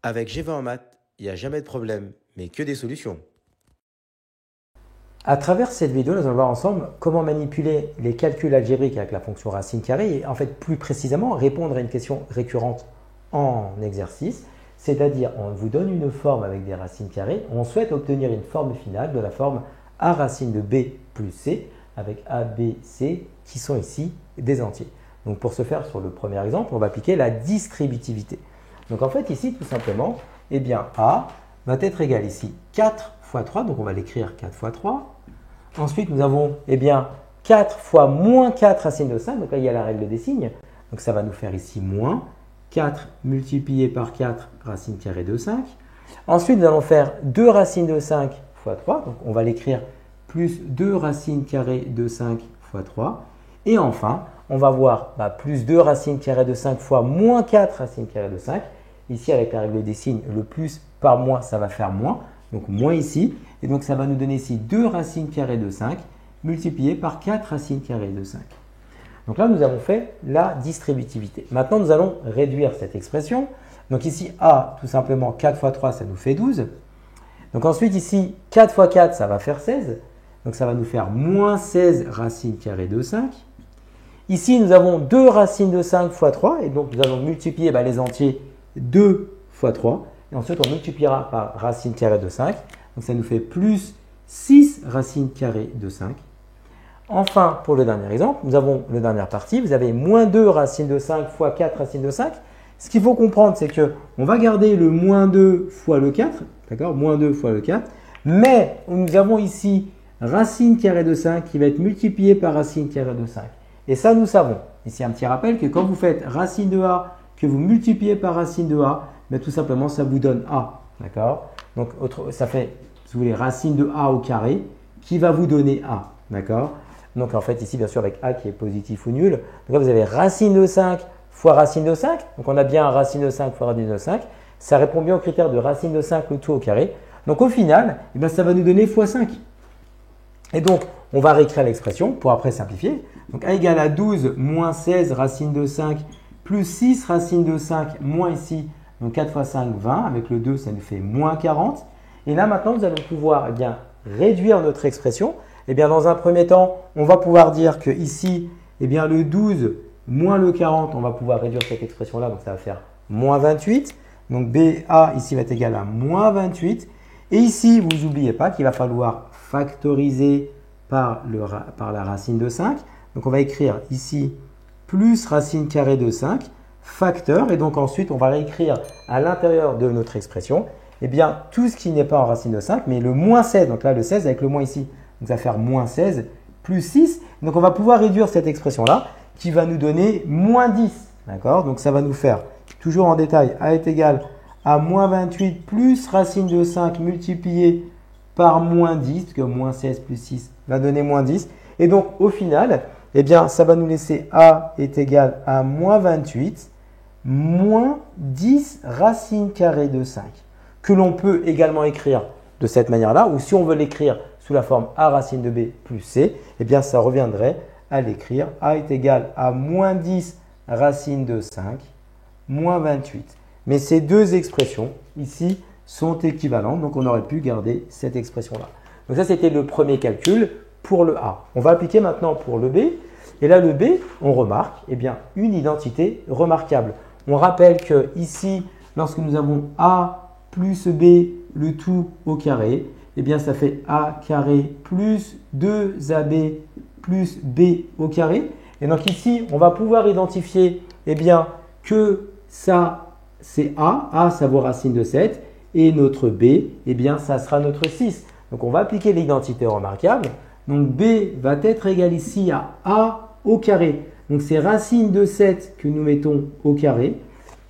Avec G20 en maths, il n'y a jamais de problème, mais que des solutions. À travers cette vidéo, nous allons voir ensemble comment manipuler les calculs algébriques avec la fonction racine carrée et en fait plus précisément répondre à une question récurrente en exercice, c'est-à-dire on vous donne une forme avec des racines carrées, on souhaite obtenir une forme finale de la forme a racine de b plus c avec a, b, c qui sont ici des entiers. Donc pour ce faire, sur le premier exemple, on va appliquer la distributivité. Donc en fait ici tout simplement, eh bien a va être égal ici 4 fois 3, donc on va l'écrire 4 fois 3. Ensuite, nous avons eh bien, 4 fois moins 4 racine de 5, donc là il y a la règle des signes, donc ça va nous faire ici moins 4 multiplié par 4 racine carrée de 5. Ensuite, nous allons faire 2 racines de 5 fois 3, donc on va l'écrire plus 2 racines carrées de 5 fois 3. Et enfin, on va voir plus 2 racines carrées de 5 fois moins 4 racines carrées de 5. Ici, avec la règle des signes, le plus par moins, ça va faire moins. Donc moins ici. Et donc, ça va nous donner ici 2 racines carrées de 5 multiplié par 4 racines carrées de 5. Donc là, nous avons fait la distributivité. Maintenant, nous allons réduire cette expression. Donc ici, a, tout simplement, 4 fois 3, ça nous fait 12. Donc ensuite, ici, 4 fois 4, ça va faire 16. Donc ça va nous faire moins 16 racines carrées de 5. Ici, nous avons 2 racines de 5 fois 3. Et donc, nous allons multiplier les entiers 2 fois 3. Et ensuite, on multipliera par racine carrée de 5. Donc, ça nous fait plus 6 racines carrées de 5. Enfin, pour le dernier exemple, nous avons la dernière partie. Vous avez moins 2 racines de 5 fois 4 racines de 5. Ce qu'il faut comprendre, c'est qu'on va garder le moins 2 fois le 4. D'accord? Moins 2 fois le 4. Mais nous avons ici racine carrée de 5 qui va être multipliée par racine carrée de 5. Et ça, nous savons. Ici, un petit rappel que quand vous faites racine de a, que vous multipliez par racine de a, tout simplement, ça vous donne a. D'accord? Donc, ça fait, si vous voulez, racine de a au carré qui va vous donner a. D'accord? Donc, en fait, ici, bien sûr, avec a qui est positif ou nul. Donc là, vous avez racine de 5 fois racine de 5. Donc, on a bien racine de 5 fois racine de 5. Ça répond bien au critère de racine de 5, le tout au carré. Donc, au final, ça va nous donner fois 5. Et donc, on va réécrire l'expression pour après simplifier. Donc, a égale à 12 moins 16 racine de 5 plus 6 racine de 5 moins ici. Donc, 4 fois 5, 20. Avec le 2, ça nous fait moins 40. Et là, maintenant, nous allons pouvoir réduire notre expression. Dans un premier temps, on va pouvoir dire que ici, le 12 moins le 40, on va pouvoir réduire cette expression-là. Donc, ça va faire moins 28. Donc, BA ici va être égal à moins 28. Et ici, vous n'oubliez pas qu'il va falloir factoriser par la racine de 5. Donc, on va écrire ici plus racine carrée de 5, facteur. Et donc, ensuite, on va réécrire à l'intérieur de notre expression tout ce qui n'est pas en racine de 5, mais le moins 16. Donc là, le 16 avec le moins ici. Donc, ça va faire moins 16 plus 6. Donc, on va pouvoir réduire cette expression-là qui va nous donner moins 10. D'accord? Donc, ça va nous faire, toujours en détail, a est égal à moins 28 plus racine de 5 multiplié par moins 10, parce que moins 16 plus 6 va donner moins 10. Et donc, au final, ça va nous laisser a est égal à moins 28 moins 10 racine carrée de 5, que l'on peut également écrire de cette manière-là, ou si on veut l'écrire sous la forme a racine de b plus c, ça reviendrait à l'écrire a est égal à moins 10 racine de 5 moins 28. Mais ces deux expressions ici sont équivalentes, donc on aurait pu garder cette expression-là. Donc ça, c'était le premier calcul pour le A. On va appliquer maintenant pour le B. Et là, le B, on remarque une identité remarquable. On rappelle que ici, lorsque nous avons A plus B, le tout au carré, ça fait A carré plus 2AB plus B au carré. Et donc ici, on va pouvoir identifier que ça, c'est A ça vaut racine de 7, et notre B, ça sera notre 6. Donc on va appliquer l'identité remarquable. Donc B va être égal ici à A au carré. Donc c'est racine de 7 que nous mettons au carré,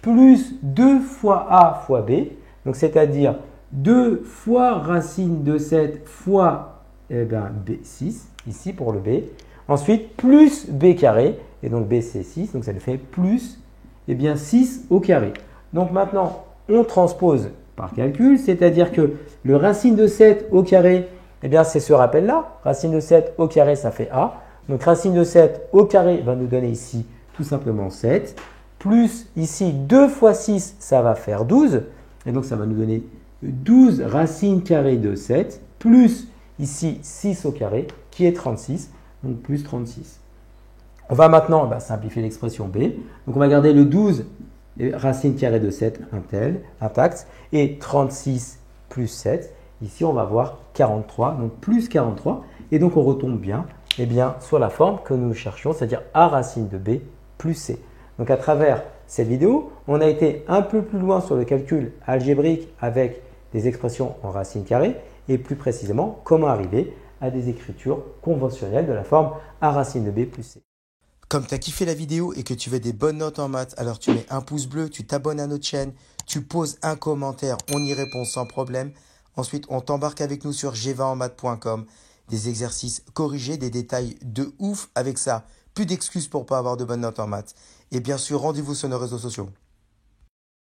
plus 2 fois A fois B. Donc c'est-à-dire 2 fois racine de 7 fois B6, ici pour le B. Ensuite, plus B carré, et donc B c'est 6, donc ça nous fait plus 6 au carré. Donc maintenant, on transpose par calcul, c'est-à-dire que le racine de 7 au carré, c'est ce rappel-là. Racine de 7 au carré, ça fait A. Donc racine de 7 au carré va nous donner ici tout simplement 7. Plus ici 2 fois 6, ça va faire 12. Et donc, ça va nous donner 12 racines carrées de 7, plus ici 6 au carré, qui est 36, donc plus 36. On va maintenant simplifier l'expression b. Donc, on va garder le 12 racines carrées de 7 intact, et 36 plus 7. Ici, on va voir 43, donc plus 43. Et donc, on retombe bien, sur la forme que nous cherchions, c'est-à-dire a racine de b plus c. Donc, à travers cette vidéo, on a été un peu plus loin sur le calcul algébrique avec des expressions en racines carrées et plus précisément, comment arriver à des écritures conventionnelles de la forme a racine de b plus c. Comme tu as kiffé la vidéo et que tu veux des bonnes notes en maths, alors tu mets un pouce bleu, tu t'abonnes à notre chaîne, tu poses un commentaire, on y répond sans problème. Ensuite, on t'embarque avec nous sur g20enmaths.com, des exercices corrigés, des détails de ouf avec ça. Plus d'excuses pour pas avoir de bonnes notes en maths. Et bien sûr, rendez-vous sur nos réseaux sociaux.